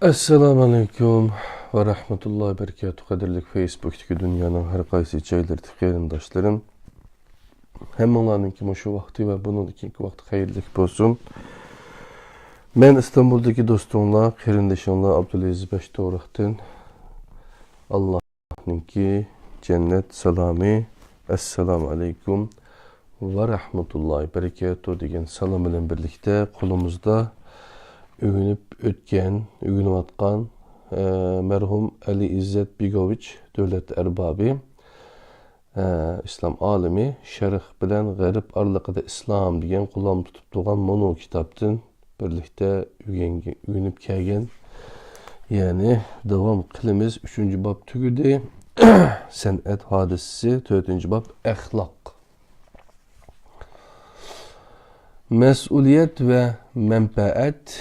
Assalamu alaikum ve rahmetullahi ve berekatuhu. Kadirlik Facebook'taki dünyanın her qaysı içeylerdi qeyrindaşlarım. Hemmelarınki şu vakti ve bunun ikinci vakti hayırlık olsun. Ben İstanbul'daki dostumla, qeyrindaşımla Abdülaziz Beştoğraq'tan Allah'ınki cennet salami. Assalamu alaikum ve rahmetullahi ve berekatuhu degan salam bilen birlikte kolumuzda övünüp atkan merhum Ali İzzet Bigoviç devlet erbabı İslam alimi şerh bilen garip arlıqıda İslam degan kulağım tutup doğan mono kitaptın birlikte övünüp kelgen yani devam kılımız 3. bab tügüdü senet hadisi 4. bab ahlak. Mesuliyet ve menfaat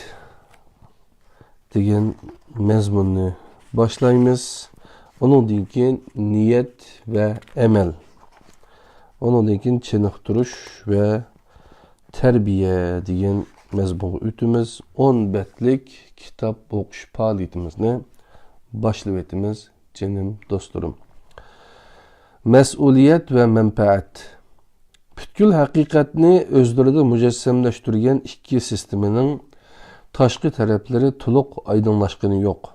degan mezmunni başlaymiz. Onundan keyin niyet ve emel. Onundan keyin çeniqtirish ve terbiye degan mezmunga o'timiz. 10 betlik kitap o'qish faoliyatimizni boshlab etimiz jinim do'stlarim. Mesuliyet ve menfaat. Bütkül haqiqatni özlerinde mücessemleştirgen iki sisteminin taşqi tarafları tuluq aydınlaşqını yok.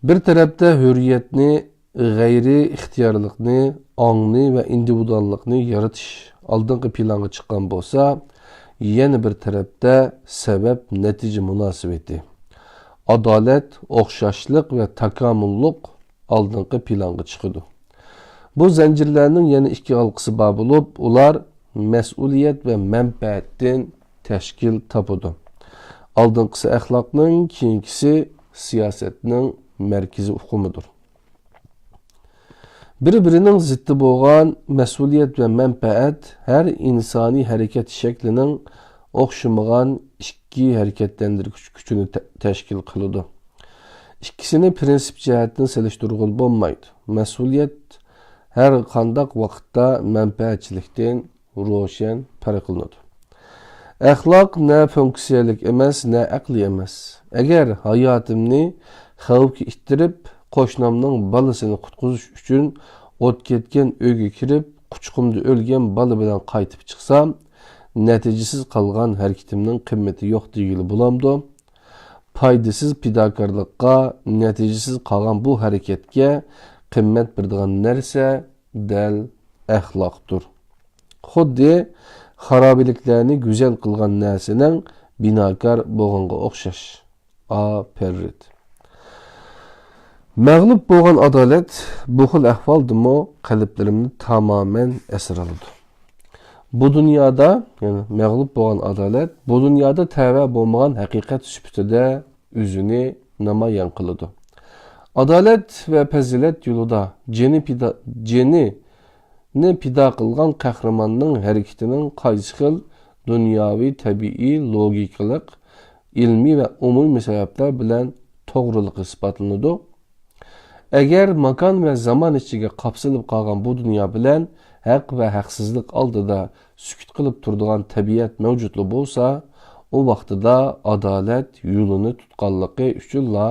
Bir tarafta hürriyetni, gayri ixtiyorlikni, ongni ve individuallikni yaratish oldingi planga chiqqan bo'lsa, yana bir tarafta sebep natija munosabati, adolat, o'xshashlik ve takamullik oldingi planga chiqadi. Bu zincirlerinin yeni iki halkası bab olup, ular mesuliyet ve menfaatden teşkil tapudu. Aldınqısı ahlakның, keyinkisi siyasetning merkezi hukumudur. Bir-birinin ziddi boğan mesuliyet ve menfaat her insani hareket şeklinin oxşumağan iki hareketlendirici gücünü teşkil kılıdı. İkisini prensip cihetten seliştirgül bolmaydı. Mesuliyet her qandaq vaqtda menfaatçilikten roşen farq qilinadi. Axloq ne funksiyalik emas, ne aqli emas. Agar hayotimni xavfga ittirib, qo'shnimning balasini qutqizish uchun o't ketgan uyga kirib, quchqimda o'lgan bola bilan qaytib chiqsam, natijasiz qolgan harakatimning qimmati yo'q degili bo'lamdi. Foydasiz fidokorlikqa, natijasiz qolgan bu harakatga qimmat beradigan narsa dal axloqdir. Xuddi xarobiliklarni go'zal qilgan narsaning binokor bo'lganga o'xshash. Aferrit. Mag'lub bo'lgan adolat bu xil ahvoldimi qalblarimni tamoman asir oladi. Bu dunyoda, yani mag'lub bo'lgan adolat bu dunyoda tava bo'lmagan haqiqat sifatida o'zini namoyon qiladi. Adalet ve fazilet yolunda ceni pida qilgan qahramonning hareketinin qaysi xil dunyoviy, tabiiy, logikalik, ilmiy ve umumiy sebepler bilen to'g'riligi isbotlanadi. Agar makan ve zaman ichiga qapsilib qolgan bu dunyo bilan haq ve haqsizlik oldida sukut qilib turadigan tabiat mavjudli bo'lsa, o vaqtida adalet yo'lini tutqanligi uchunla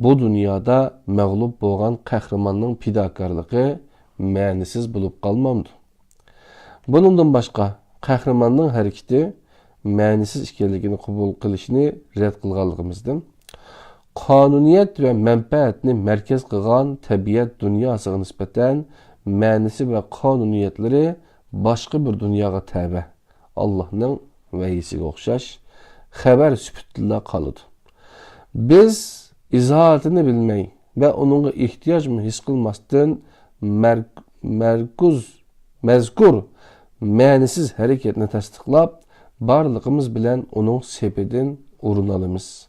bu dünyada məğlub bo'lgan qahramonning fidokorligi ma'nisiz bo'lib qolmamdi. Bundan boshqa qahramonning harakati ma'nisiz ekanligini qabul qilishni rad qilganligimizdan qonuniyat va manfaatni markaz qilgan tabiat dunyosiga nisbatan ma'nisi va qonuniyatlari boshqa bir dunyoga tabe, Allohning vahiysiga o'xshash xabar sifatida qoladi. Biz izohatini bilmey ve onunla ihtiyaç mı his kılmasdan mezkur manisiz hareketini tasdiqlab barlığımız bilen onun sepedin urunalımız.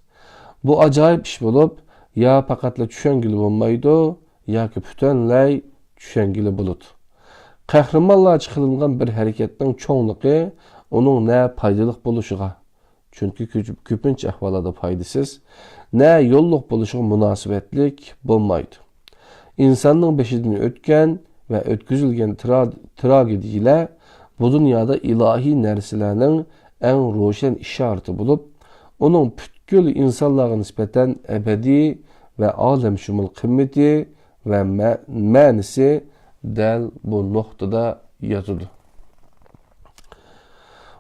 Bu acayip iş bulup ya pakatla düşengili olmaydı ya ki bütünley düşengili bulut. Kahramanlığa çıkılıngan bir hareketin çoğunluğu onun ne faydalık buluşuğa. Çünkü köpünç ahvalada faydasız, ne yolluk buluşuğa münasibetlik bulmaydı. İnsanın beşiğini ötken ve ötküzülgen tragediyle bu dünyada ilahi nerselerinin en roşen işareti bulup, onun bütkül insanlığa nispeten ebedi ve alemşumul kıymeti ve mənisi del bu noktada yazılı.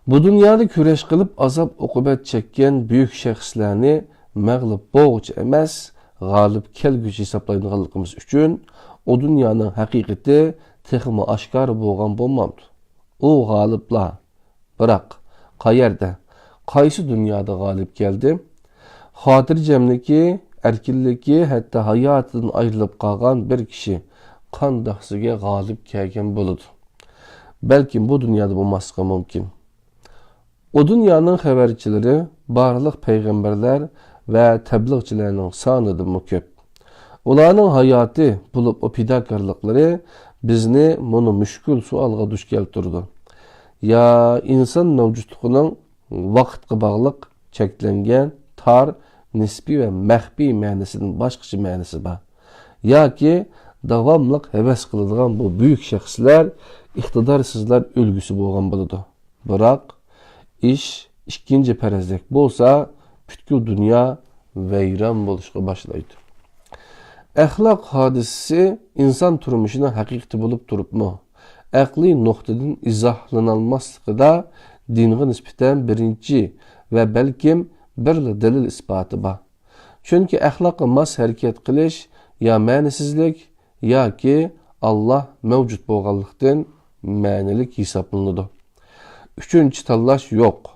Bu dünyada küreş kılıp azap okubet çekken büyük şəxslərini məğlub boğuç emas, galip kelgüç hesaplayınğanlığımız üçün o dünyanın haqiqati texmi aşkar boğan bolmamdı. O galiplar, bırak, qayerdə, qaysı dünyada galip geldi? Xotirjamligi, erkinligi, hatta hayatından ayrılıp qalğan bir kişi qandaqsıga galip kelgen boludu. Belki bu dünyada bulmasıqa mümkün. O dünyanın xəbərçiləri, barlıq peyğəmbərlər və təbliğçilərinin sanıdır mı köp. Onların hayatı bulup o pidakarlıkları bizni bunu müşkül sualga duş keltirdi. Ya insan mevcutluğunun vaqtqa bağlıq çeklengen, tar, nisbi ve məxbi mənasının başqaça mənası var. Ya ki davamlıq heves qılıdığan bu büyük şəxslər, iqtidarsızlar ölgüsü boğan buludu. Bırak, iş ikinci pərəzdək bolsa, bütkül dünya veyran boluşqa başlaydı. Əxlaq hadisesi insan turmuşuna haqiqati bulup durupmu? Aqli noktadan izahlanılmazlığı da dinğe nispeten birinci ve belkim bir delil ispatı var. Çünkü əxlaqa mas hareket qilish ya ma'nisizlik ya ki Allah mevcut boğanlıqdan ma'nilik hesaplanıdı. Üçüncü tallaş yok.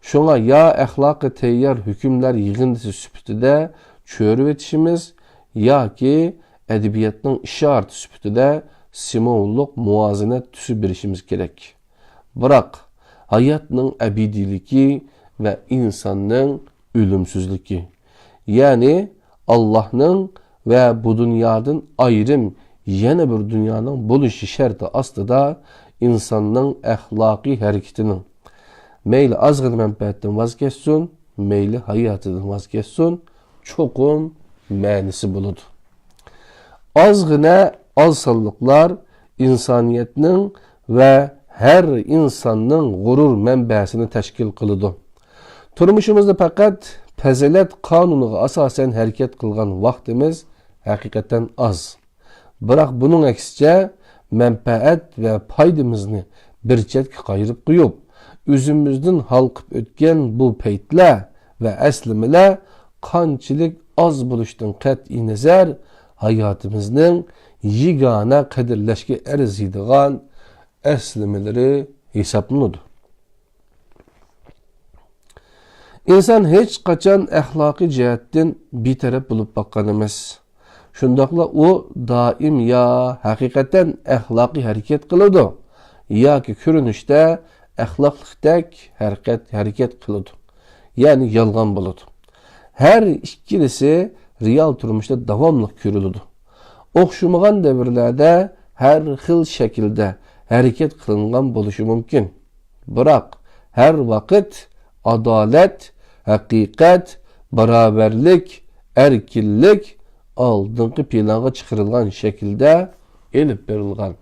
Şuna ya əxlaqı teyyar hükümler yığıntısı süpütüde çörüp etişimiz ya ki edebiyatın işareti süpütüde simonluq muvazenet tüsü birişimiz gerek. Bırak hayatının ebediliki ve insanın ölümsüzlüki. Yani Allah'ın ve bu dünyadan ayrım yeni bir dünyanın buluşu şerti aslında insanın əxlaqi hareketinin. Meyli azgın menfaatten vazgeçsin, meyli hayatından vazgeçsin, çokun mənisi buludu. Azgına alsallıklar insaniyetinin ve her insanın gurur mənbəsini təşkil kılıdı. Turmuşumuzda fakat pezelet kanunuğa asasen hareket kılgan vaktimiz hakikaten az. Bırak bunun aksice menfaat ve paydımızını bir chetga qayırıp qoyup, özümüzden halkıp ötken bu peytle ve eslimile qanchalik az buluştan qat'i nazar hayatımızın yigana qadirlashga arziydigan eslimeleri hesaplanıdı. İnsan hiç kaçan ahlaki cihetten bir taraf bulup bakkan emas. Şundaqla o daim ya hakikaten ahlaki hareket kılıdı ya ki görünüşte ahlaklıktak hareket kılıdı. Yani yalgan buludu. Her ikilisi real turmuşta davamlıq görülüdü. Oxşumağan devirlerde her xil şekilde hareket kılıngan buluşu mümkün. Bırak her vakit adalet, hakikat, beraberlik, erkillik aldığınki plana çıkarılgan şekilde elip verilgan.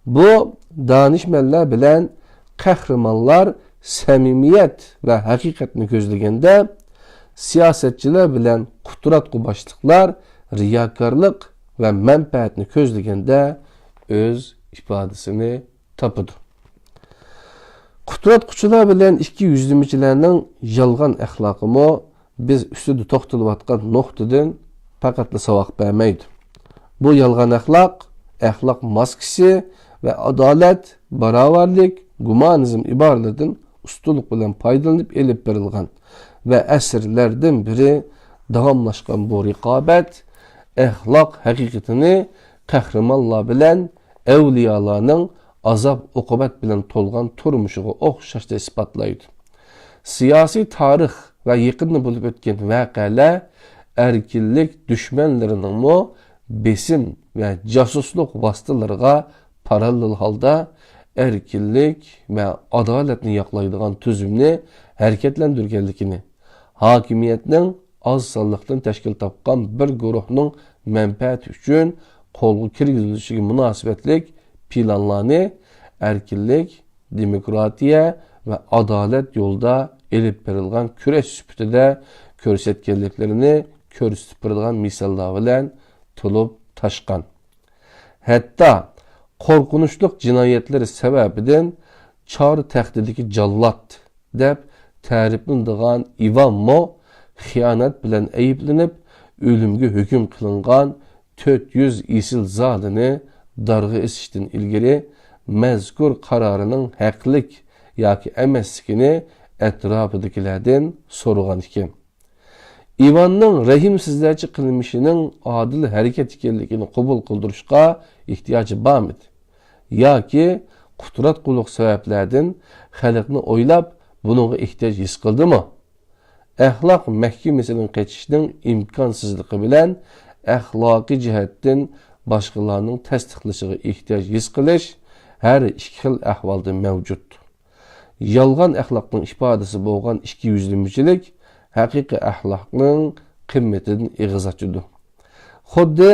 Bu danışmanlar bilen kahramanlar samimiyet ve hakikatini gözlegende siyasetçiler bilen kuturat başlıklar riyakarlık ve menfaatini közlegende öz ifadesini tapıdı. Kuturat kuçular bilen iki yüzlümçilerinin yalgan ahlakımı biz üstüde toxtılıp atkan noktadan fakatla savaq vermeydi. Bu yalgan ahlak maskisi ve adalet, baravarlik, gumanizm ibarelerin ustuluk bilen paydalanıp elip verilgan ve esirlerden biri davamlaşkan bu rikabet, ahlak hakikatini kahramanlar bilen evliyalarının azap okubat bilen tolgan turmuşuğu oxşaşda ispatlaydı. Siyasi tarih ve yakını bulup ötken vakalar erkillik düşmanlarının mu besim ve casusluk vasıtalarına paralel halda erkillik ve adaletini yaklaydıgan tüzümünü hareketlendirgenlikini, hakimiyetinin az sallıqdan teşkil tapqan bir guruhның menfaat üçün kolgu kirgizilişi münasibetlik planlarını erkillik, demokratiya ve adalet yolda elib berilgan küreş süpütüde körsetkenliklerini körüstüp berilgan misallar bilen tulup taşkan. Hatta korkunçluk cinayetleri sebebiden çağrı tehdidiki jallat dep tariflandigan Ivan Mo xiyanat bilen eyiplenip ölümge hüküm kılıngan 400 isil zadını dargı esiştin ilgili mezkur kararının haqlik yoki emasligini etrafıdakilerden sorugan iken. Ivanның rahimsizlerce kılmışının adil hareket ekenligini qabul qildırışqa ihtiyacı barmidi? Yoki qudrat quluq sebeplerden xalqni oylab bununğa ihtiyaç his qildimi? Əxlaq məhkəməsinin keçişinin imkansızlığı bilen əxlaqi cəhətdən başqalarının təsdiqlışığı ihtiyaç his qilish hər iki xil əhvalda mövcud. Yalğan əxlaqның ifadəsi bolğan ikiyüzlümçilik haqiqi əxlaqның qimmətindən eğiz açıdı. Xuddi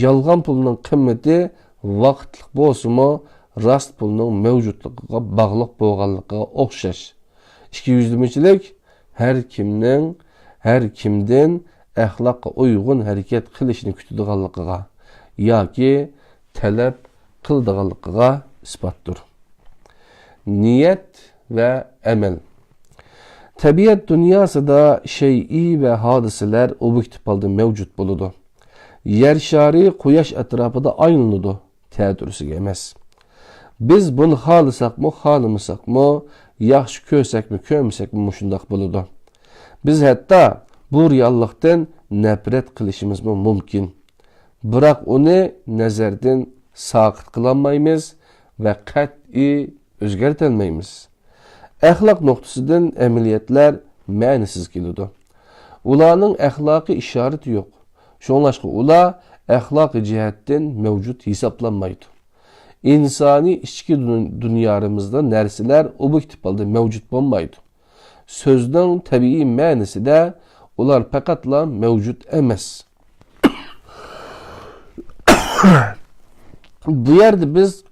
yalğan pulunun qimməti vaqtliq bolsunmu rast pulunun mövcudluğuna bağlıq bolğanlığına oxşaş. İkiyüzlümçilik her kimden əxlaqqa uyğun hərəkət qilishini kütüdüğanlıqıga yoki tələb qıldıqanlıqıga isbatdır. Niyet ve əməl. Təbiət dünyasında şey'i ve hadiseler objektiv halda mevcut buludu. Yer şari quyosh etrafında aylanıdı, təəddürüsü emas. Biz bunu xalısaqmı, xalımısaqmı, yaxşı körsəkmi, kömsəkmi muşundaq buludu. Biz hatta bu reallıqdan nefret qilishimiz mümkün. Biroq onu nazardan saqit qılanmaymiz ve qat'i özgertilmeymiz. Əxlaq noktasından əməliyyatlar mənisiz kelidu. Ularning əxlaqi işareti yok. Şonlaşqa ular əxlaqi cihetdən mevcut hesaplanmaydı. İnsani içki dünyamızda narsalar objektiv halda mevcut olmaydı. Sözдің tabii mənisi de ular faqatla mevcut emas. Bu yerde biz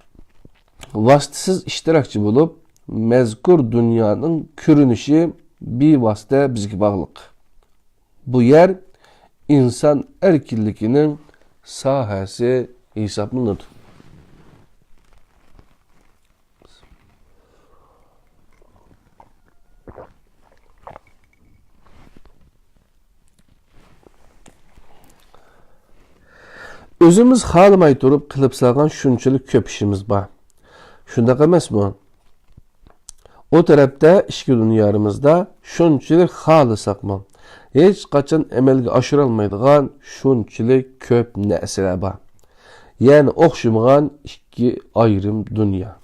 vasıtasız iştirakçı bulup mezkur dünyanın körünüşü bir vasıta bizge bağlıq. Bu yer insan erkinlikinin sahası hesaplanır. Özümüz xalımay durup qılıp salğan şunçilik köp işimiz var. Şundaq emasmı? O tarafda işki dünyamızda şunçilik xalısaqmı? Hiç qaçan əməlge aşırılmaydigan şunçilik köp nəsələr var. Yani oxşumağan iki ayrım dünya.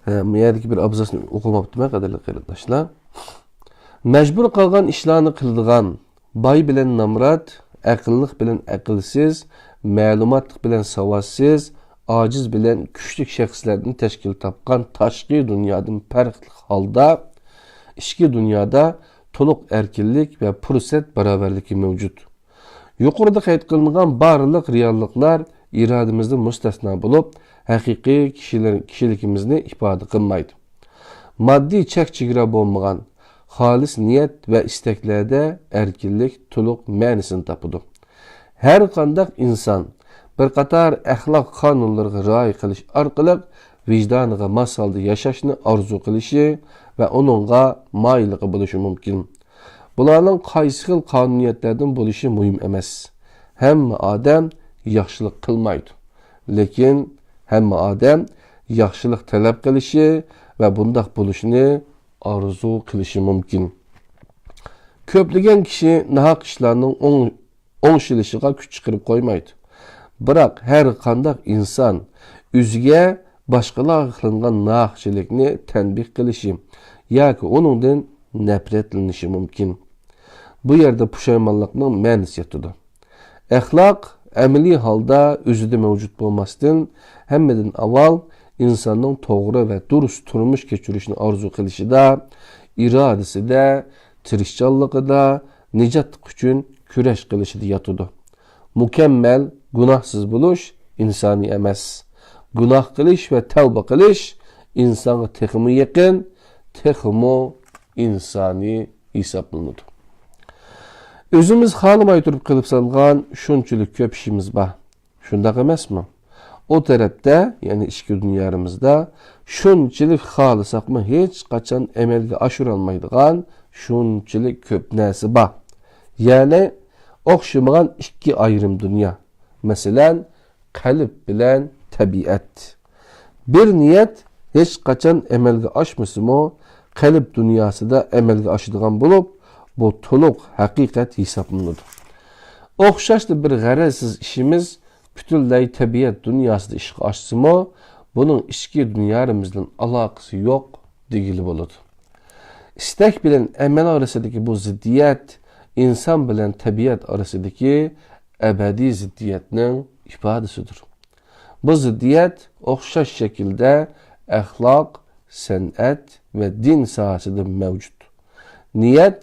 Miyadaki bir abzasını okumaptım qadarlı qeyratdaşlar. Mecbur qalğan işlarını qıldıgan, bay bilen namrat, aqıllıq bilen aqılsız, məlumatlıq bilen savadsız, aciz bilen küçlük şəxslərdən təşkil tapqan taşqi dünyadan fərqli halda, içki dünyada toluq erkinlik ve fürsət bərabərliyi mevcut. Yuqorida qayd qilingan barlıq reallıqlar iradimizdə müstəsna bulup, haqiqiy kişilikimizni ifadə qılmaydı. Maddi çək çigira bolmagan, halis niyet ve isteklerde erkinlik tuluq mənisini tapıdı. Her qandaq insan bir qatar əxlaq qanunlarına rioya qilish orqali vijdoniga mos holda yashashni orzu qilishi va onunğa moyilligi bo'lishi mumkin. Bularning qaysi xil qonuniyatlardan bo'lishi muhim emas. Hamma odam yaxshilik qilmaydi. Lekin hamma odam yaxshilik talab qilishi va bundaq bo'lishini arzu qilishi mumkin. Köplagan kishi nahaq ishlarning o'ngshilishiga kuch chiqarib qo'ymaydi. Biroq har qandaq inson o'ziga boshqalar qilingan nahaqchilikni tanbih qilishi yoki uningdan nafratlanishi mumkin. Bu yerda pushaymonlikning ma'nosi yotadi. Axloq amaliy holda o'zida mavjud bo'lmasdan, hammadan avval insonning to'g'ri va durust turmush kechirishni orzu qilishida, irodasida, tirishchanligida, nijotlik uchun kurash qilishida yotadi. Mukammal, gunohsiz bo'lish insoniy emas. gunoh qilish va tavba qilish insonga texmi yaqin, texmi insoniy hisoblanadi. O'zimiz xohlamay turib qilib salgan shunchalik ko'p ishimiz bor. Shunday emasmi? O tarafda, ya'ni ichki dunyomizda shunchalik xohlasaqmi hech qachon amalga oshira olmaydigan shunchalik ko'p narsa bor. Ya'ni o'xshamagan ikki ayrim dunyo. Masalan, qalb bilan tabiat. Bir niyat hech qachon amalga oshmasimi, qalb dunyosida amalga oshadigan bo'lib, bu to'liq haqiqat hisoblanadi. O'xshashli bir g'arazsiz ishimiz butunlay tabiat dunyosida ishga oshsimi, buning ichki dunyomizdan aloqasi yo'q degili bo'ladi. Istak bilan amal orasidagi bu ziddiyat inson bilan tabiat orasidagi abadiy ziddiyatning ifodasidir. Bu ziddiyat o'xshash shaklda axloq, san'at va din sohasida mavjud. Niyat,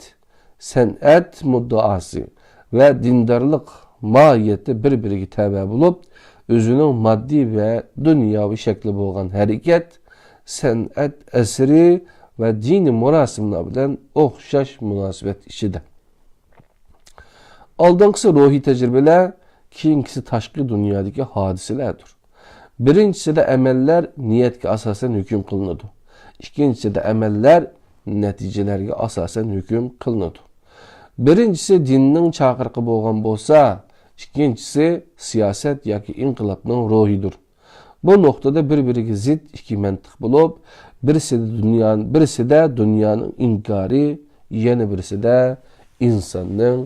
san'at muddaosi va dindorlik mohiyati bir-biriga tabe bo'lib, o'zining moddiy va dunyoviy shakli bo'lgan harakat, san'at asri va diniy murosimlar bilan o'xshash munosabat ichida. Oldinqisi ruhiy tajribalar, keyingisi tashqi dunyodagi hodisalardir. Birinchisida amallar niyatga asosan hukm qilinadi. Ikkinchisida amallar natijalarga asosan hukm qilinadi. Birinchisi dinning chaqiriqi bo'lgan bo'lsa, ikkinchisi siyosat yoki inqilobning ruhidir. Bu nuqtada bir-biriga zid ikki mantiq bo'lib, birisida dunyoning inkari, yana birisida insonning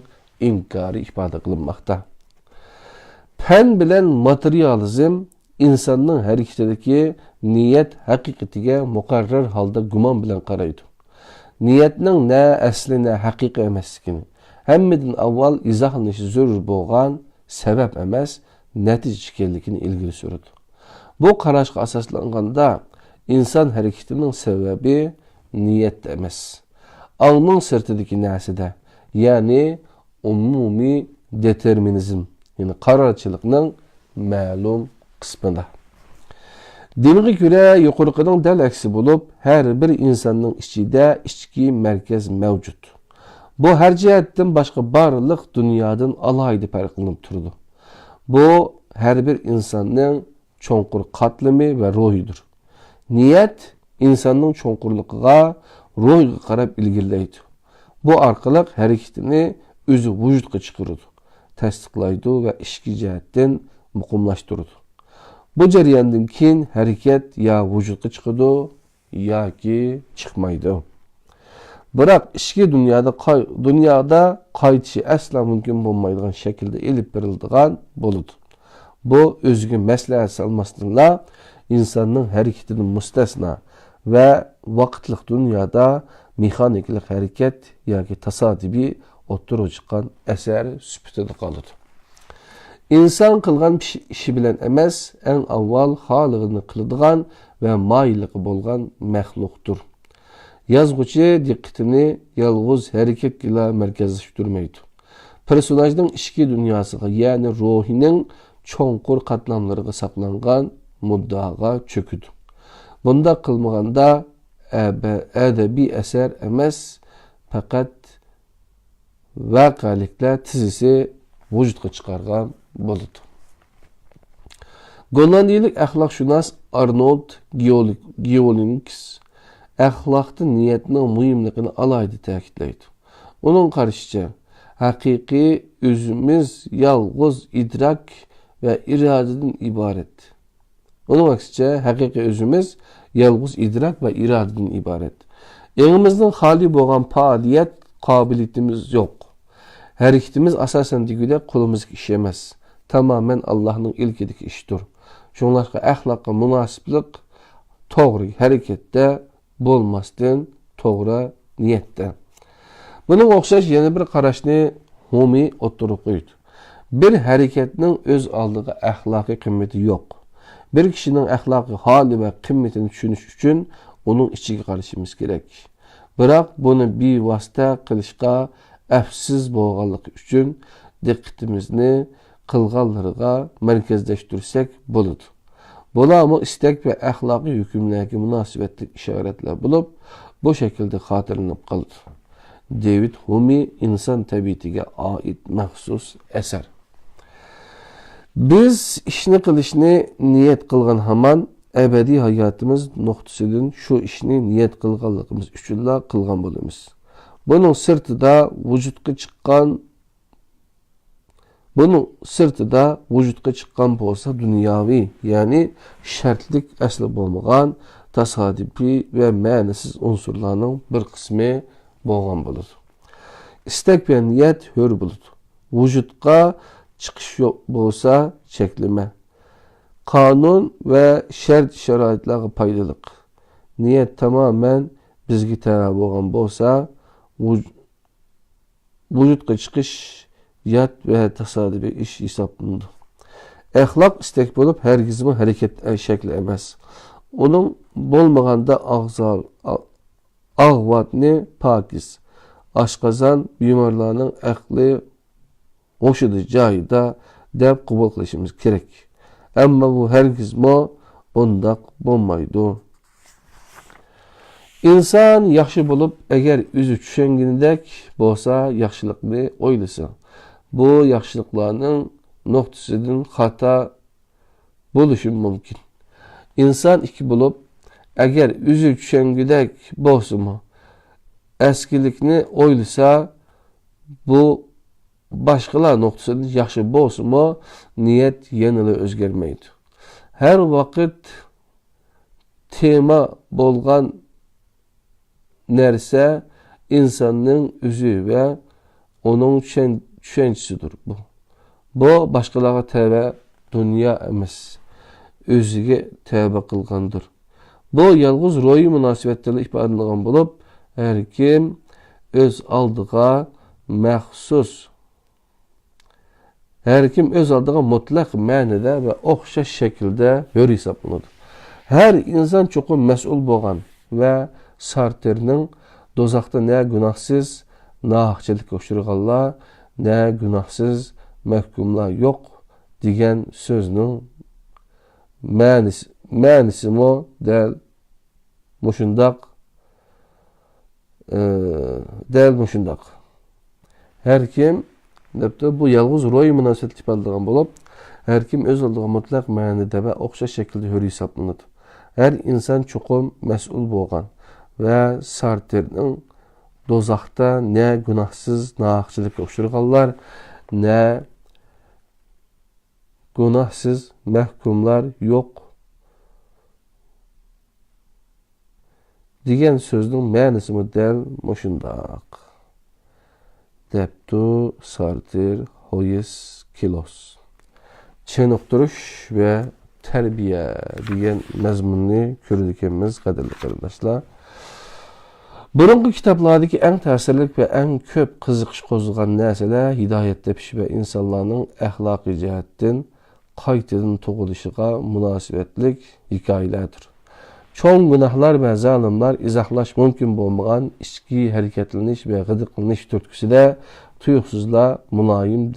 inkari ifoda qilinmoqda. Fen bilan materializm insonning harakatidagi niyat haqiqatiga muqarrar holda gumon bilan qaraydi. Niyatning na asli na haqiqiy emasligini, hammadan avval izohlanishi zarur bo'lgan sabab emas, natija ekanligini ilgari suradi. Bu qarashga asoslanganda inson harakatining sababi niyat emas, ongning sirtidagi narsada, ya'ni umumiy determinizm, ya'ni qarorchilikning ma'lum qismida. Dinga göre yuqoriqining dal aksi bo'lib, har bir insonning ichida ichki markaz mavjud. Bu har jihatdan boshqa barliq dunyodan alohida farqlanib turadi. Bu har bir insonning cho'nqur qatlami va ruhidir. Niyat insonning cho'nqurligiga, ruhiga qarab ilgirlaydi. Bu orqali harakatini o'zi vujudga chiqaradi, tasdiqlaydi va ichki jihatdan muqimlashtiradi. Bu jarayondan keyin harakat ya vujudga chiqadi yoki chiqmaydi. Biroq ichki dunyoda qaytishi asla mumkin bo'lmaydigan shaklda elib beriladigan bo'ladi. Bu o'ziga maslahat solmasdanla insonning harakatidan mustasno va vaqtlik dunyoda mexaniklik harakat yoki tasodifiy o'ttirib chiqqan asar sifatida qoladi. İnsan qilgan ishi bilan emas, eng avval xolig'ini qiladigan va moyilligi bo'lgan maxluqdir. Yozuvchi diqqatini yolg'iz harakatga markazlashtirmaydi. Personajning ichki dunyosiga, ya'ni ruhining cho'nqur qatlamlariga saqlangan muddaoga cho'kadi. Bunda qilmaganda adabiy asar emas, faqat voqeliklar tizisi vujudga chiqargan bo'ladi. Gollandiyalik axloqshunos Arnold Geolings axloqda niyatning muhimligini alohida ta'kidlaydi. Uning qarashicha, haqiqiy o'zimiz yolg'iz idrok va irodadan iborat. Uning aksicha, haqiqiy o'zimiz yolg'iz idrok va irodadan iborat. O'zimizning xoli bo'lgan faoliyat qobiliyatimiz yo'q. Hareketimiz asasen digide qo'limizga ish emas. Tamamen Allah'ın ilkidagi ishdir. Shunlarga axloqqa munosiblik to'g'ri harakatda bo'lmasdan to'g'ri niyatda. Buning o'xshash yana bir qarashni Humi o'ttirib qo'ydi. Bir harakatning o'z oldiga axloqiy qimmati yo'q. Bir kishining axloqiy holi va qimmatini tushunish uchun uning ichiga qarashimiz kerak. Biroq buni bevosita qilishga afsiz bo'lganligi uchun diqqatimizni qilganlariga markazlashtirsak bo'ladi. Bularmı istek ve ahlaki hükümlerine münasebetli işaretler bulup bu şekilde hatırlanıp kalır. David Hume insan tabiatiga ait mahsus eser. Biz ishni qilishni niyat qilgan hamon ebediy hayotimiz nuqtasidan shu ishni niyat qilganligimiz uchunla qilgan bo'lamiz. Buning sirtida vücutga chiqqan bo'lsa dunyoviy, ya'ni shartlik asli bo'lmagan tasodifiy va ma'nisiz unsurlarning bir qismi bo'lgan bo'ladi. İstek ve niyet hür bulut. Vücutga çıkış yok bolsa çekleme. Kanun ve şart şaraitlerine paydalılık. Niyet tamamen bizgi taraf olan bolsa vücutga çıkış yat ve tasadifi iş hesaplandı. Ahlak istek bulup herkesinin hareket şekli emez. Onun bolmaganda ağvatni pakiz. Aşqazan bimarlarının akli hoşudu cayda dep kubul kılışımız gerek. Ama bu herkes mi bundak bulmaydı. İnsan yaxşı bulup eğer üzü düşengindek bolsa yaxşılıklı oylasa. Bu yaxşılıklarının noktasının hata buluşu mümkün. İnsan iki bulup eğer üzü düşengindek bolsa mı? Eskilikni oylasa bu başkalar noktasında yaxşı bolsunmu niyet yenili özgermeydi. Her vakit tema bolgan nerse insanın üzü ve onun düşüncesidir bu. Bu başkalara tevbe dünya emas. Özüge tevbe kılgandır. Bu yalğız royu münasebetleri ifadelagan bulup her kim öz aldığa məxsus, her kim öz aldığa mutlaq mənada ve oxşaş şekilde hür hesaplanır. Her insan çoxu məsul bolğan ve Sartre'nin dozaqda ne günahsız nahçılık uçurğanlar, ne günahsız məhkumlar yok degan sözünün mənisi mo del muşundaq mushundoq. Her kim bu yalğız roy münasebet ifadalagan bolup, her kim öz aldığı mutlaq ma'nida ve oxşaş şekilde hür hesaplanır. Her insan çoxum məsul bolğan ve Sartre'nin dozaqda ne günahsız nahçılık uçurğanlar, ne günahsız məhkumlar yok degan sözün ma'nisi del mushundaq. Deptu Sartre Hoyes Kilos. Çeniqtirish ve terbiye degan mazmunni ko'rdikimiz qadrli qarindoshlar. Burungi kitaplardaki en ta'sirlik ve en köp qiziqish qo'zg'agan narsalar hidoyat tepish ve insonlarning axloqiy jihatdan qaytadan tug'ilishiga munosabatlik hikoyalardir. Çoğun günahlar ve zalimlar izahlaş mümkün olmayan içki hareketleniş ve gıdıklanish türküsüde tuyuksuzda mulayim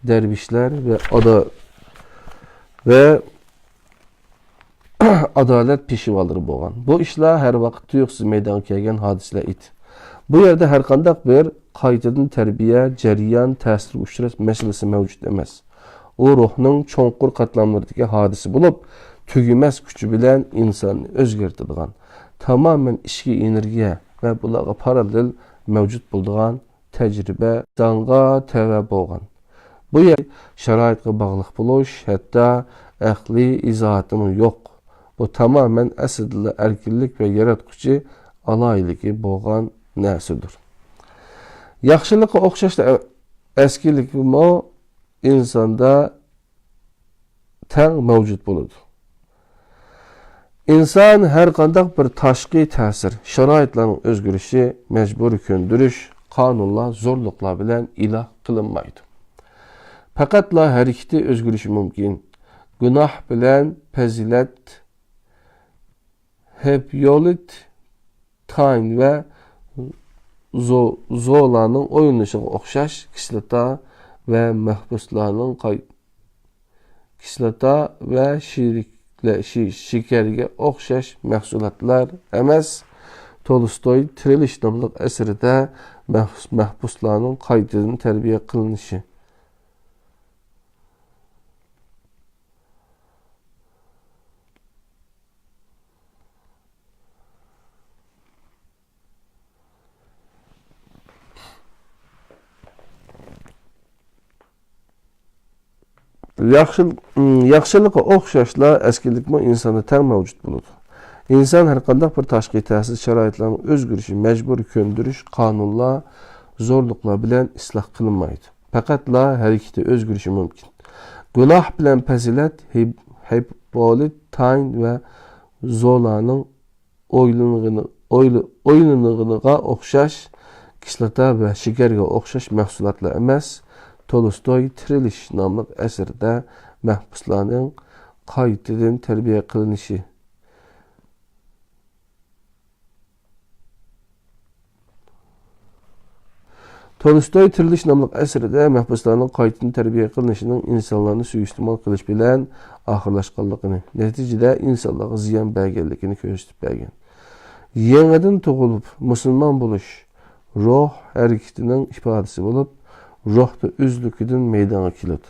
dervişler ve adalet pişivaları bolğan. Bu işler her vakit tuyuksuz meydana kelgen hadisler idi. Bu yerde her qandaq bir qaytadan terbiye, jarayon, ta'sir uçrash meselesi mevcut emas. O ruhning cho'nqur qatlamlaridagi hadisi bulup, tügüməz gücü bilen insanı özgertadigan, tamamen ishki energiya ve bularga paralel mevcut bulduğan tecrübe zanğa teve bolğan. Bu yer şaraitga bağlıq buluş, hatta aqli izohatimi yok. Bu tamamen aslida erkinlik ve yaratquchi alayligi bolğan narsadir. Yaxshilikqa o'xshashda eskilik mo insanda teng mevcut buludu. İnsan her qandaq bir tashqi ta'sir, sharoitlarning o'zgarishi, mecburi ko'ndirish, qonunlar, zo'rliqlar bilan iloh qilinmaydi. Faqatla harakati o'zgarishi mumkin. Gunoh bilan fazilat, hep yolit, tayn ve zo'larning o'yinlashiga o'xshash kislota ve mahpuslarının kislota ve şekerge okşaş mahsulatlar emas. Tolstoy Tirilish nomli əsərində mahpuslarının qaytadan tərbiyə qılınışı. Yaxşılıqqa oxşaşlar əskillikmə insanda tər mövcud buludu. İnsan hər qandaq bir təşqi təsir şəraitlərin özgürüşü, məcbur köndürüş, qanunlar, zorluqlar bilən islah qılınmaydı. Fəqətla hərəkəti özgürüşü mümkün. Günah bilən fəzilət, Hippolit, Tayn və Zola'nın oyunluğuna oxşaş, kislota və şekerə oxşaş məhsulatlar emas. Tolstoy Tirilish nomli əsərdə mahpuslarning qaytadan tərbiyə qılınışı. Tolstoy Tirilish nomli əsərdə mahpuslarning qaytadan tərbiyə qılınışının insanlarni suiiste'mol qilish bilan oxirlashganligini, nəticədə insanlarga ziyon berganligini ko'rsatib bergan. Yangidan tug'ilib musulmon bo'lish ruh harakatining ifodasi bo'lib, ruhda özlüküdün meydana keladi.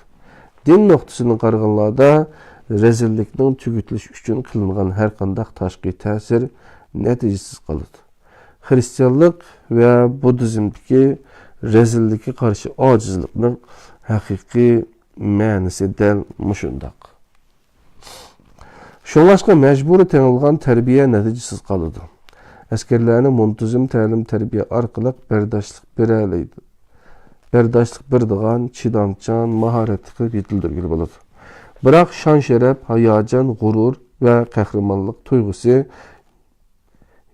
Din noktasını qarğanlarda rezillikning tugutilish uchun qilingan har qanday tashqi ta'sir natijasiz qoladi. Xristianlik va Budizmdagi rezillikka qarshi ojizlikning haqiqiy ma'nosi dal mushundaq. Şunlaşqa məcburi tənilgan tərbiyə nəticəsiz qalıdı. Əskerlərini muntazam təlim tərbiyə arqılıq bərdaşlıq berələydi. Bərdaşlıq birdiğan, çidamçan, maharetli qılıb yetildirgili boladı. Biroq şan şərəf, hayacan, gurur və qəhrəmanlıq tuyğusu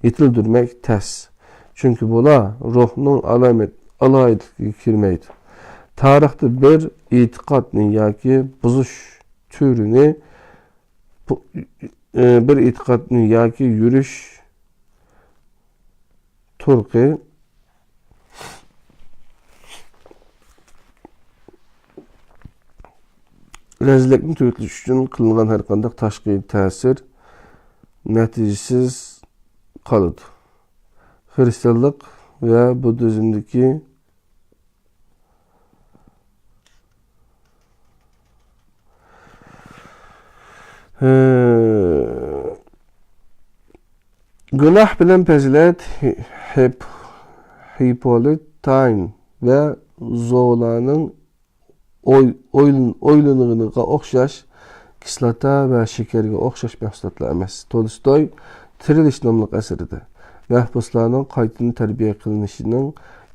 yetildirmək təs. Çünki bular ruhunun alayidligiga kirməydi. Tarixdə bir etiqadni yoki buzuş türünü bir etiqadni yoki yurish turqi rezillikni tugutish uchun qilingan har qanday tashqi ta'sir natijasiz qoladi. Xristianlik va Budizmdagi günah bilan fazilat Hippolit, Tayn və Zola'nın oyunluğuna oxşaş, kislota və şekerə oxşaş məhsulatlar emas. Tolstoy Tirilish nomli əsərində mahpuslarning qaytadan tərbiyə qılınışının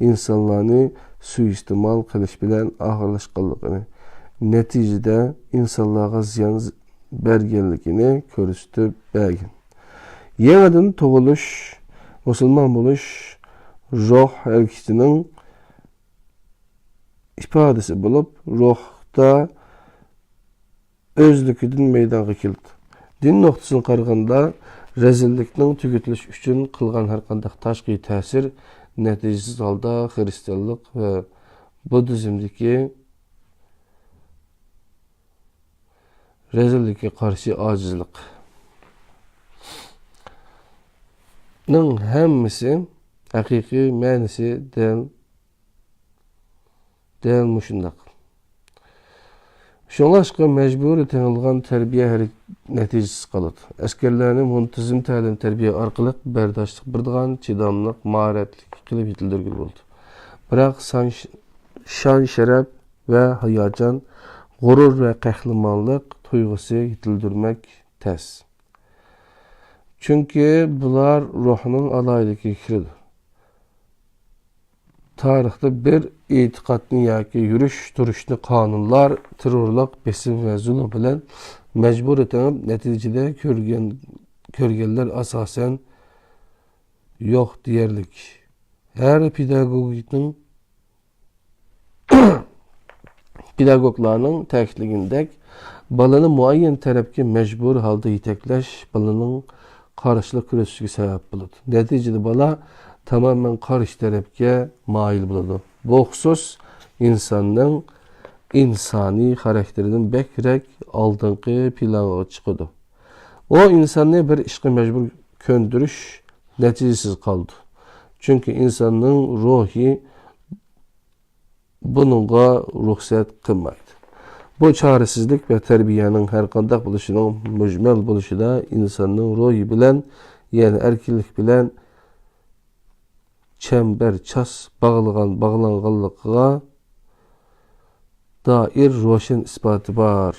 insanlarni suiiste'mol qilish bilan oxirlashganligini, nəticədə insanlarga ziyon berganligini ko'rsatib bergan. Yangidan tug'ilish, musulmon bo'lish ruh harakatining ifodasi bo'lib, ruhda özlüküdün meydana keldi. Din noktasını qaraganda rezillikning tugutilish uchun qilgan har qanday tashqi ta'sir natijasiz holda xristianlik va Budizmdagi rezillikka qarshi ojizlik ning hammasi haqiqiy ma'nosi del mushundaq. Şunlaşqa məcburi tənilgan tərbiyə nəticəsiz qalır. Əskerlərini muntazam təlim tərbiyə arqılıq bərdaşlıq birdiğan, çidamlıq, maharətlik qılıb yetildirgili oldu. Biroq şan, şərəf və hayacan, gurur və qəhrəmanlıq tuyğusu yetildirmək təs. Çünki bular ruhunun alaylıqı kirdi. Tarixdə bir etiqadni yoki yurish turishni qonunlar, terrorlik, besim və zulm bilan məcbur etib, nəticədə ko'rganlar asosan yo'q deyarlik. Hər pedagoglarning ta'kidlagandek, balani muayyan tarafga məcbur holda yetaklash balaning qarishli kurashiga sabab bo'ladi. Nəticədə bala tamamen karşı tarafga mail buladı. Bu husus insanın insani xarakteridan bekrek aldınqı planga çıkıdı. O insanı bir işe mecbur köndürüş neticesiz kaldı. Çünkü insanın ruhi bununla ruhsat kılmaydı. Bu çaresizlik ve terbiyenin her kandak buluşunun mücmel buluşu da insanın ruhi bilen, yani erkinlik bilen çember ças bağlanğanlığa dair roşen ispatı var.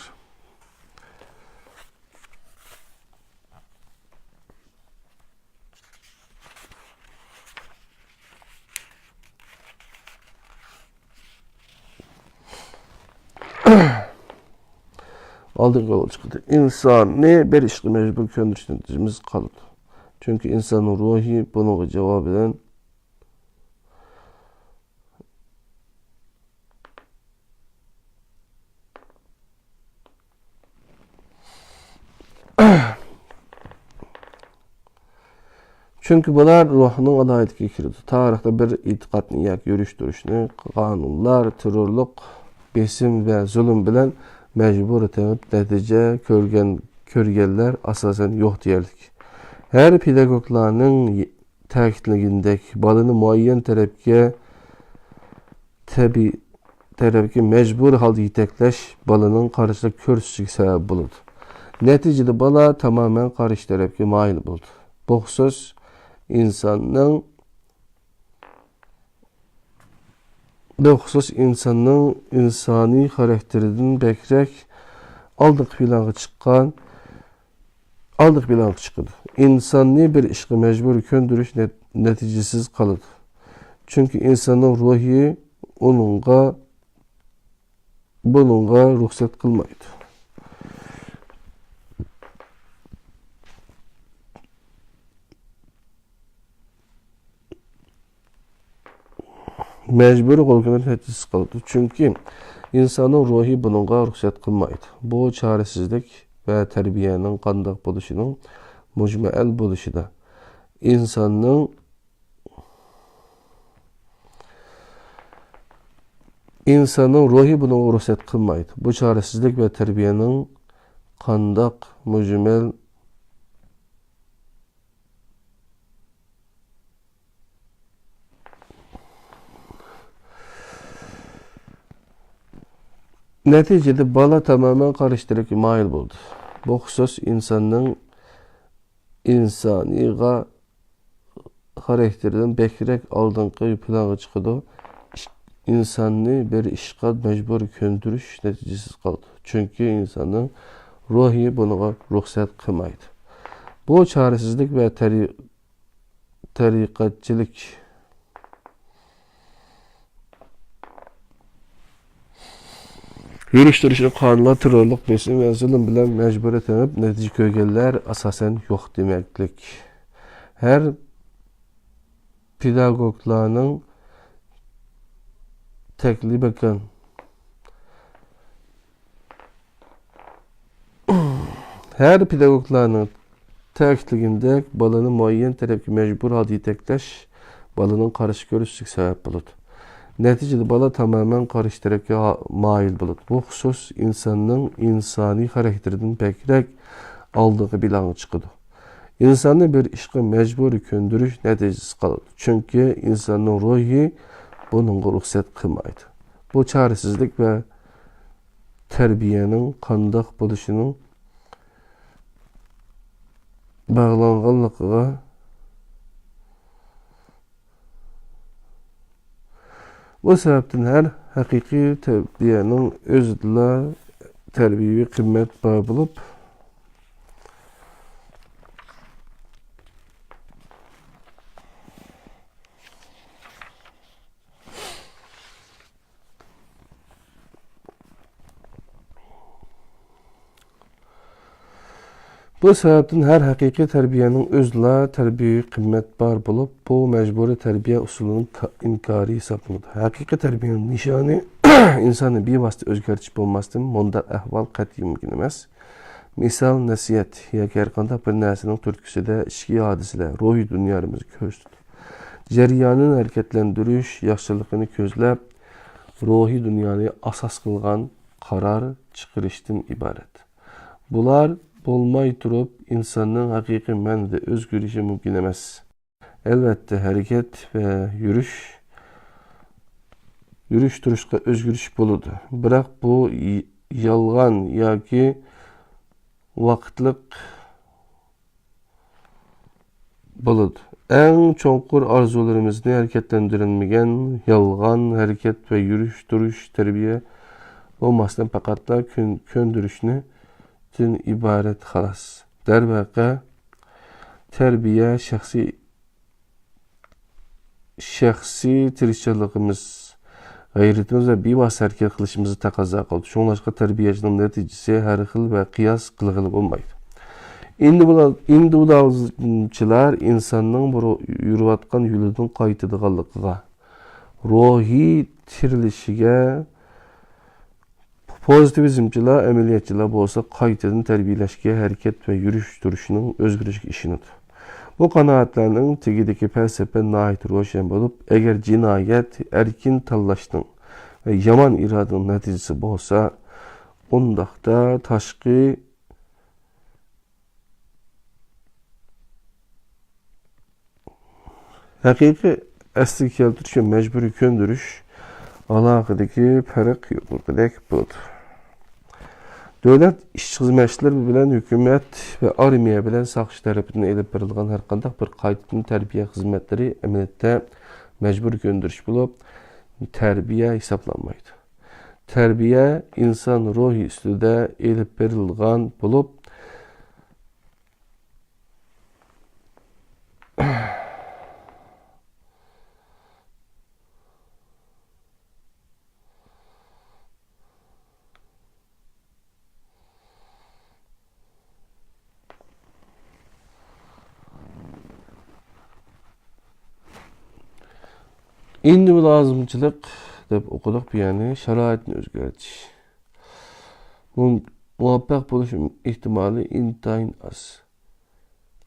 Aldık yol çıktı. İnsan ne bir işle mecbur köndürüş neticemiz kaldı. Çünkü insanın ruhi bunu cevap eden çünkü bunlar ruhunun alayetki kirdi. Tarihte bir itikadni yak görüş duruşunu, kanunlar, terörlük, besim ve zulüm bilen mecbur etip netice körgenler asasen yok diyerdik. Her pedagoglarının ta'kidligindek balını muayyen tarafga mecbur halda yetekleş balının karşısında körsüzlük sebep buldu. Neticede bala tamamen karşı tarafga mail buldu. Bu husus insanın insani karakterinden bekrek aldık planga çıkıdı. İnsani bir işe mecbur köndürüş neticesiz kalıdı. Çünkü insanın ruhi bununla ruhsat kılmaydı. Mecburi kolgunun neticesiz kalıdı. Çünkü insanın ruhi bununla ruhsat kılmaydı. Bu çaresizlik ve terbiyenin kandak buluşunun mücmel buluşu da insanın ruhi bununla ruhsat kılmaydı. Bu çaresizlik ve terbiyenin kandak mücmel neticede bala tamamen karıştırıp mail buldu. Bu husus insanın insani karakterinden bekrek aldınqı planga çıkıdı. İnsanı bir işe mecbur köndürüş neticesiz kaldı. Çünkü insanın ruhi buna ruhsat kılmaydı. Bu çaresizlik ve tarikatçılık yürüyüştürüşün kanunlar, terörlük, besim ve zulüm bilen mecbur etenip netice kögeller asasen yok demeklik. Her pedagoglarının teklif eken her pedagoglarının teklikinde balını muayyen tarafki mecbur halde yetekleş balının karşı görüşlük sebep bulur. Neticede bala tamamen karşı tarafka mail bulur. Bu husus insanın insani karakterinden bekrek aldığı bilanı çıkıdı. İnsanı bir işe mecbur köndürüş neticesiz kalır. Çünkü insanın ruhi bununla ruhsat kılmaydı. Bu çaresizlik ve terbiyenin kandak buluşunun bağlanğanlığa bu sebepten her hakiki terbiyenin özüdüla terbiyevi kıymet bağ bulup bu sebepten her hakiki terbiyenin özüdüla terbiyevi kıymet bağ bulup bu mecburi terbiye usulünün inkari hesaplanır. Hakiki terbiyenin nişanı insanı bir vasıta özgürlük olmasın, mundar ahval qat'i mümkün emas. Misal nasihat ya kerkanda bir nesinin türküsü de işki hadisiyle ruhi dünyamızı közdür. Ceryanın hareketlendiriş, yaxşılıqını közləb, ruhi dünyani asas kılgan karar çıkırıştın ibaret. Bular bolmay turup insanın hakiki mənide özgürlüğü mümkün emas. Elbette hareket ve yürüyüş duruşqa özgürlük boludu. Biroq bu yalgan yoki vaqtliq boludu. En çoğunkur arzularımızı hareketlendirilmegen yalgan hareket ve yürüyüş duruş terbiye olmasdan fakat da köndürüşünü tün ibaret halas. Dervaqa terbiye şahsi tirişçiligimiz, gayretimiz ve bivas hareket kılışımızı taqaza qıldı. Şoňlaşqa terbiyecining neticesi her xil ve qiyas qılgılı bolmaydı. Individualçılar insanın yürüvatkan yolunun qaytıdığanlıqıga, ruhi tirilişige, pozitivizmçiler, ameliyatçılar bolsa qaytadan terbiyeleşke hareket ve yürüyüş duruşunun özgürlük işinidir. Bu kanaatlarının tegideki felsefe nahit roşen bolup, eğer cinayet erkin tallaştın ve yaman iradının neticesi bolsa, ondaqda taşqi hakiki asli keltirişe mecburi köndürüş alaqadaki fark yo'qligidek bo'ldi. Devlet işçi hizmetçiler bilen hükümet ve armiya bilen saqçı tarafından elip berilgan her qanday bir qaytadan terbiye hizmetleri emniyette mecbur köndürüş bulup terbiye hesaplanmaydı. Terbiye insan ruhi üstüde elip berilgan bulup individualizmçilik dep okuduk yani şaraitin özgürlüğü. Muvaffaq buluş ihtimali intayin az.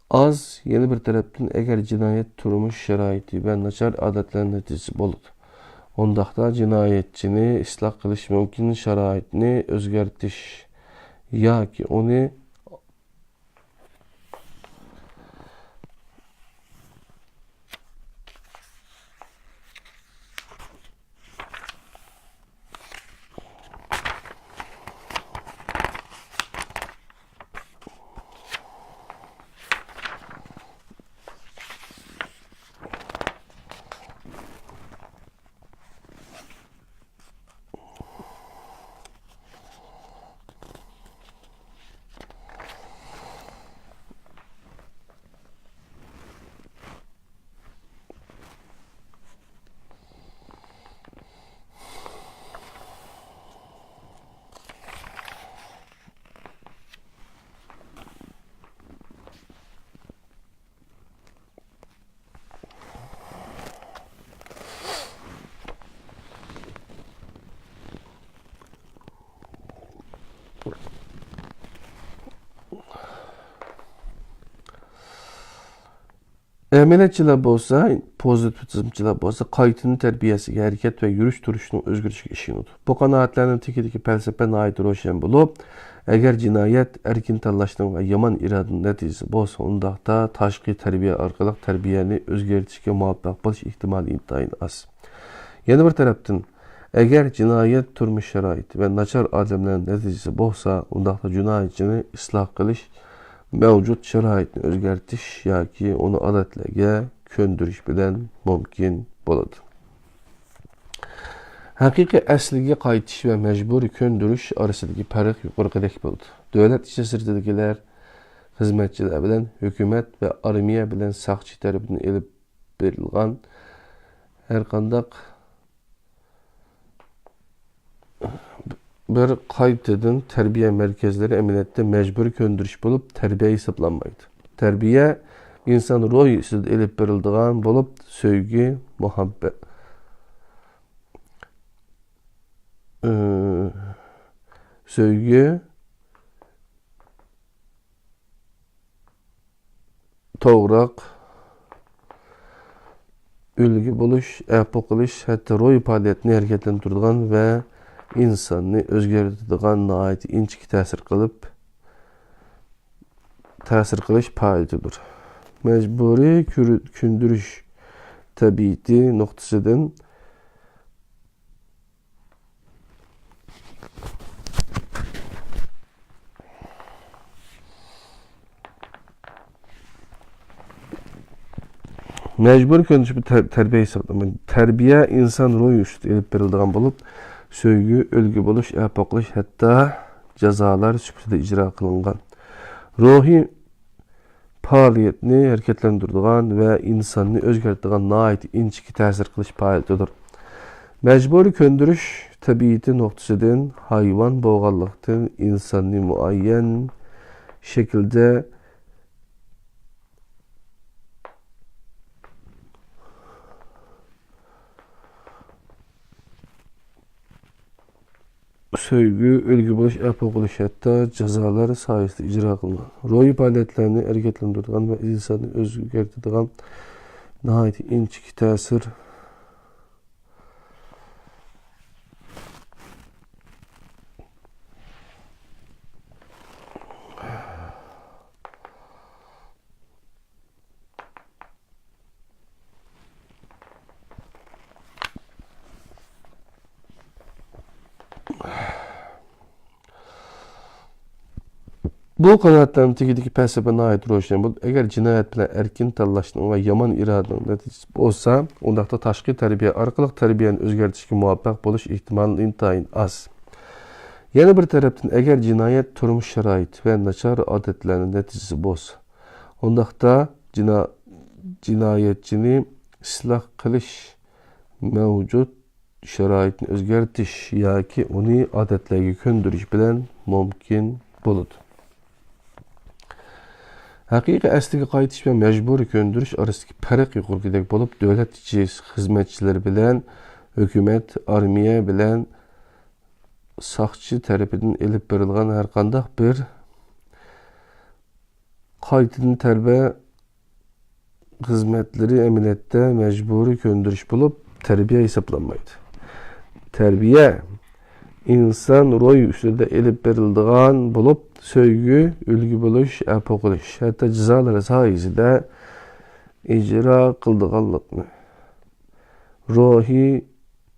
Az yeni bir taraftan eğer cinayet turmuş şaraiti ve naçar adetlerin neticesi bolup. Ondaqda cinayetçini ıslah kılış mümkün şaraitini özgertiş ya ki onu emeliyatçılar bolsa, pozitivizmçiler bolsa qaytının terbiyesiga hareket ve yürüyüş duruşunun özgürlük işinidir. Bu kanaatlarının tekideki felsefe ait roşen bulup, eğer cinayet erkin tallaştın ve yaman iradının neticesi bolsa, ondaqda taşqi terbiye arkalık terbiyeni özgürlükçe muvaffaq buluş ihtimali intayin az. Yeni bir taraftan, eğer cinayet turmuş şerait ve naçar adamların neticesi bolsa, ondaqda cinayetçini ıslah kılış, mevcut şeraitini özgertiş yoki onu adetlerge köndürüş bilen mümkün boladı. Hakiki asliga qaytish ve mecburi köndürüş arasındaki fark yuqorqidek boldu. Devlet işi sirtidagilar, hizmetçiler bilen hükümet ve armiya bilen saqçı tarafından elip berilgan her qandaq bir qaytadan terbiye merkezleri emniyette mecburi köndürüş bulup terbiye hesaplanmaydı. Terbiye insan ruhu üstüde elip berildiğin bulup sevgi, muhabbet, sevgi, toğrak, үлgi buluş, əpu qilish, hətta roy fəaliyyətini hərəkətləndirdigan və insanı özgərtdigan nəhayət inçiki təsir qilish fəaliyyətidir. Məcburi kündürüş təbiiti nöqtəsindən mecbur köndürüş bir terbiye hesablamayı. Terbiye insan ruhu üstü elip verildiğin bulup, söygü, ölgü buluş, əpaqlış, hatta cezalar süpüde icra kılıngan. Ruhi faaliyetini hareketlendirdiğin ve insanını özgertdiğin nait inçiki təsir qilish faaliyetidir. Mecburi köndürüş tabiiti noktasıdan hayvan boğallıqdan insanını muayyen şekilde söygü, ölgü buluş, əpaq buluş, hatta cezaları sayesinde icra kılınan. Ruhi faaliyetlerini hareketlendirdiğin ve insanı özgertdiğin nəhayət inçiki təsir bu qanaatların tegidiki fəlsəfəyə aid roşan bu əgər cinayət bilan erkin tanlashning və yaman iradanın nəticəsi olsa, ondaqda tashqi tərbiyə arqalıq tərbiyəni özgərtishə muvaffaq buluş ehtimali intayin az. Yana bir tərəfdən əgər cinayət turmuş şərait və načar adətlərin nəticəsi olsa, ondaqda cinayətçini islah qilish mövcud şəraitini özgərtish yoki uni adətlərə köndürüş bilan mümkün buludu. Haqiqiy əsliga qaytish və məcburi köndürüş arasındakı fərq yuqorqidək olub, dövlət içi xizmətçilər bilən, hökumət, armiya bilən saqçı tərəfindən elib verilən hər qandaq bir qaytını tərbiyə xizmətləri əməliyyatda məcburi köndürüş olub, tərbiyə hesablanmaydı. Tərbiyə insan roy üstündə elib verildiğin bulup, söygü, ülgü buluş, əpaq qilish, hatta cezalar sayesinde icra qıldığanlıqni, ruhi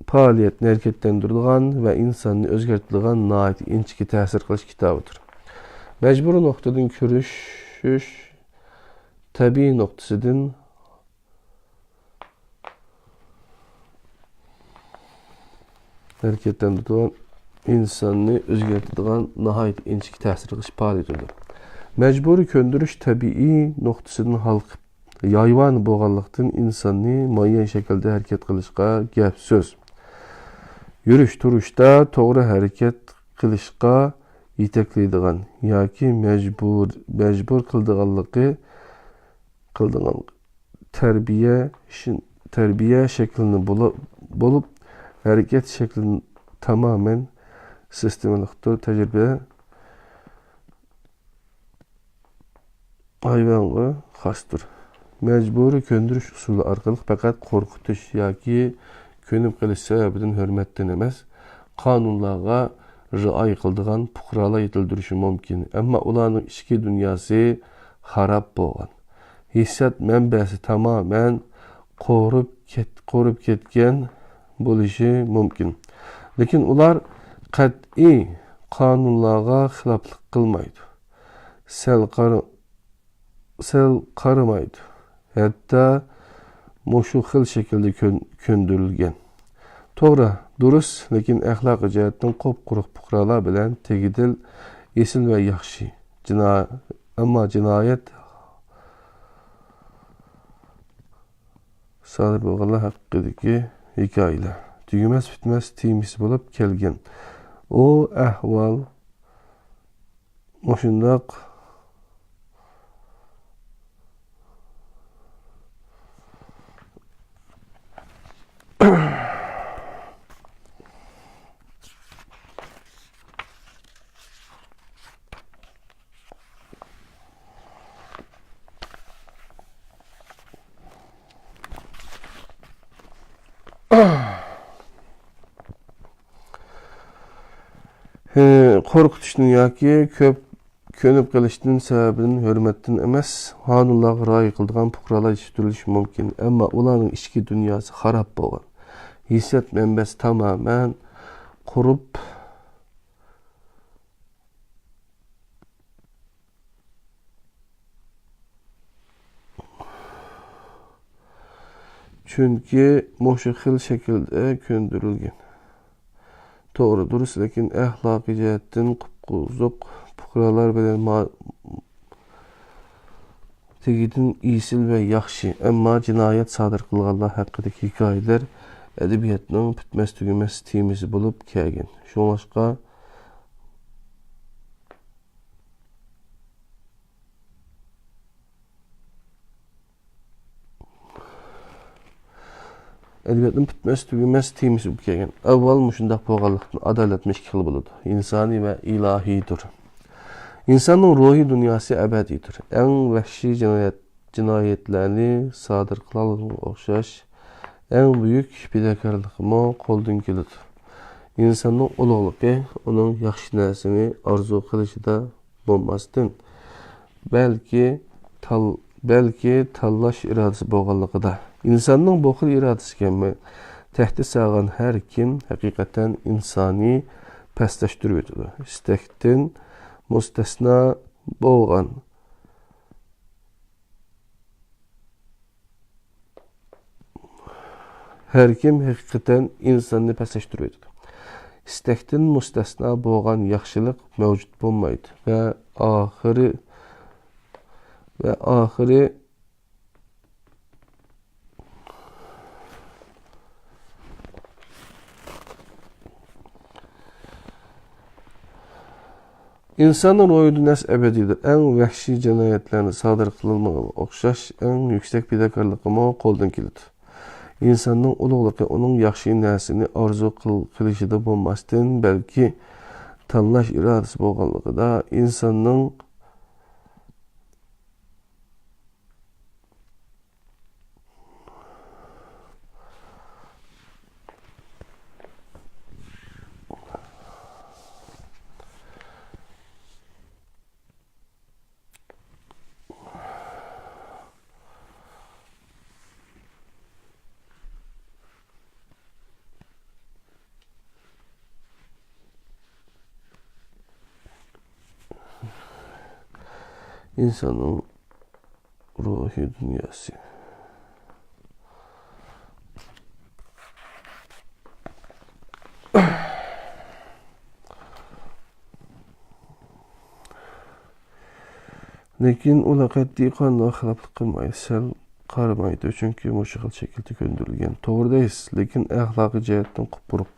faaliyetini hareketlendirdiğin ve insanı özgertdiğin nəhayət inçiki təsir qilish kitabıdır. Mecburi noktadan körüşüş, tabii noktasıdan hareketlendirdiğin insanı özgertdiğin nəhayət inçiki təsir qilish faaliyetidir. Mecburi köndürüş tabii noktasından halqıb, yayvan boğallıqdan insanı müəyyən şəkildə hərəkət qilishqa gəp söz. Yürüş turuşda toğru hərəkət qilishqa yetekləydiğin yoki mecbur qıldığanlığı terbiye şeklini bulup hərəkət şeklini tamamen sistemalıqdır, təcrübə hayvanğa xasdır. Mecburi köndürüş usulü arqalıq faqat qorxutuş yoki könüb qilish səbəbindən hörmətdən emas, qanunlarga riayət qıldığan fuqaralar yetildirişi mümkün. Amma ularning ichki dunyosi xarab bo'lgan. Hissiyat mənbəsi tamamen qorib ketgan bo'lishi mümkün. Lekin ular qat'iy qonunlarga xiloflik qilmaydi. Sel qaramaydı. Hatta mushu xil şekilde köndürülgen. To'g'ri, durust, lekin axloqiy jihatdan qop-quruq fuqarolar bilan tegidil, esil va yaxshi. Ammo jinoyat sodir bo'lganlar haqidagi hikoyalar tugamas bitmas temisi bo'lib kelgan. O ahvol shundoq Qorqutishdan yoki ko'p könüp qilishdan sababini hürmettin emas, qonunlarga rioya qiladigan fuqarolar yetishtirilishi mumkin, ammo ularning ichki dunyosi xarob bo'lgan. Hissiyat manbasi tamamen qurib, çünkü moşu xil şekilde köndürülgen. Doğrudur, lekin ahlaki jihatdan qupquzuq fuqarolar bilan tegidin isil ve yaxshi, ammo jinoyat sodir qilganlar haqidagi hikoyalar edebiyatning bitmas tugamas temasi bo'lib kelgan. Shuningdek, edebiyatning bitmas tugamas temasi bo'lib kelgan. Avval mushundaq bo'lganlikdan adolat ikki xil bo'ladi. İnsani ve ilahiydir. İnsanın ruhi dünyası ebedidir. En vahşi cinayetlerini sadır kılalığına okşaş, en büyük bidakarlıqma qo'ldan keladi. İnsanın ulug'ligi onun yaxshi narsani arzu qilishida bo'lmasdan, balki tanlash irodasi bo'lganligida. İnsanın bu xil irodasiga tahdid solgan har kim haqiqatan insani pastlaştırib o'tadi. İstakdan mustasno bo'lgan her kim haqiqatan insonni pastlaştırib o'tadi. İstakdan mustasno bo'lgan yaxshilik mavjud bo'lmaydi ve oxiri İnsanın ruhi dünyası ebedidir. En vahşi cinayetlerini sadır kılınmağına okşaş, en yüksek bidakarlıqma qo'ldan keladi. İnsanın ulug'ligi onun yaxshi narsani arzu qilishida bo'lmasdan, balki tanlash irodasi bo'lganligida insonning ruhi dünyası. Lekin ular qat'iy qonunga xiloflik qilmaydi, sal qaramaydi, chunki mushaqil shaklda ko'ndirilgan. To'g'ridaysiz, lekin axloqiy jihatdan quruq.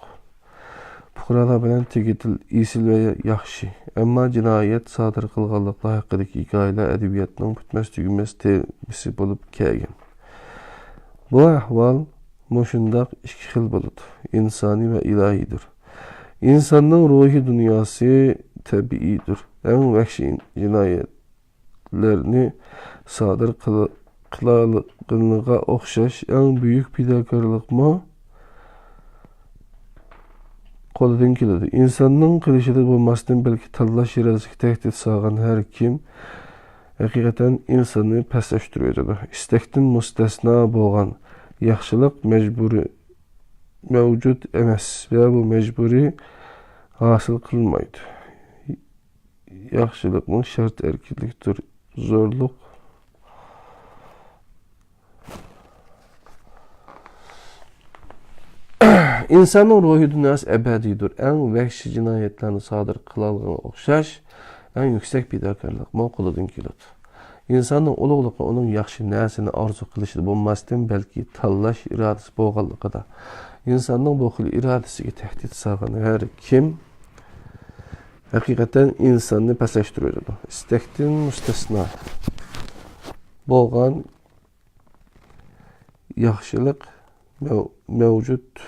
Fuqarolar bilan tegitil isil ve yaxshi, ammo jinoyat sodir qilganliklar haqidagi hikoyalar edebiyatning bitmas tugamas temasi bo'lib kelgan. Bu ahvol mushundaq ikki xil bo'ladi, insoniy va ilohiydir. İnsanın ruhi dünyası tabiidir. En vahşi cinayetlerini sadır kılalığına okşaş en büyük bidakarlıqma qo'ldan keladi. İnsanın qilishida bo'lmasdan, balki tanlash irodasiga tahdid solgan har kim haqiqatan insonni pastlaştırib o'tadi. İstakdan mustasno bo'lgan yaxshilik mavjud emas ve bu mecburi hasıl kılmaydı. Yaxshilikning shart erkinlikdir, zo'rlik İnsanın ruhi dünyası ebedidir. En vahşi cinayetlerini sadır kılalığına okşaş, en yüksek bidakarlıqma qo'ldan keladi. İnsanın ulug'ligi onun yaxshi narsani arzu qilishida bo'lmasdan, balki tanlash irodasi bo'lganligida. İnsanın bu xil irodasiga tahdid solgan har kim haqiqatan insonni pastlaştırib o'tadi. İstakdan mustasno bo'lgan yaxshilik mavjud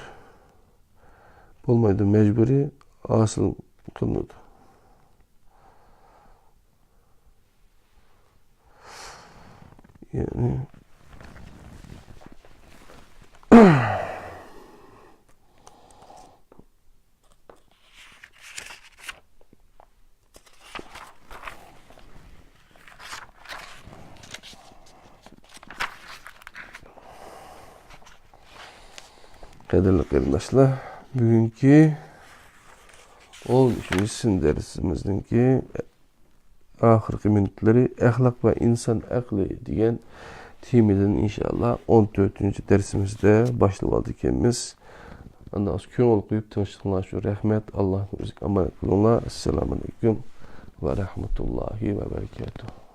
bo'lmaydi, mecburi asıl kılınır. Yani Qadirli qarindoshlar, bugungi 13. dersimizninki ahirki minutları ahlak ve insan aklı degan temadan inşallah 14. dersimizde başlayıp aldık kendimiz. Ondan sonra köngül koyup tinchliklanışır. Rahmet. Allah'ın özü amanet kılınlar. Esselamu aleyküm ve rahmetullahi ve berekatuhu.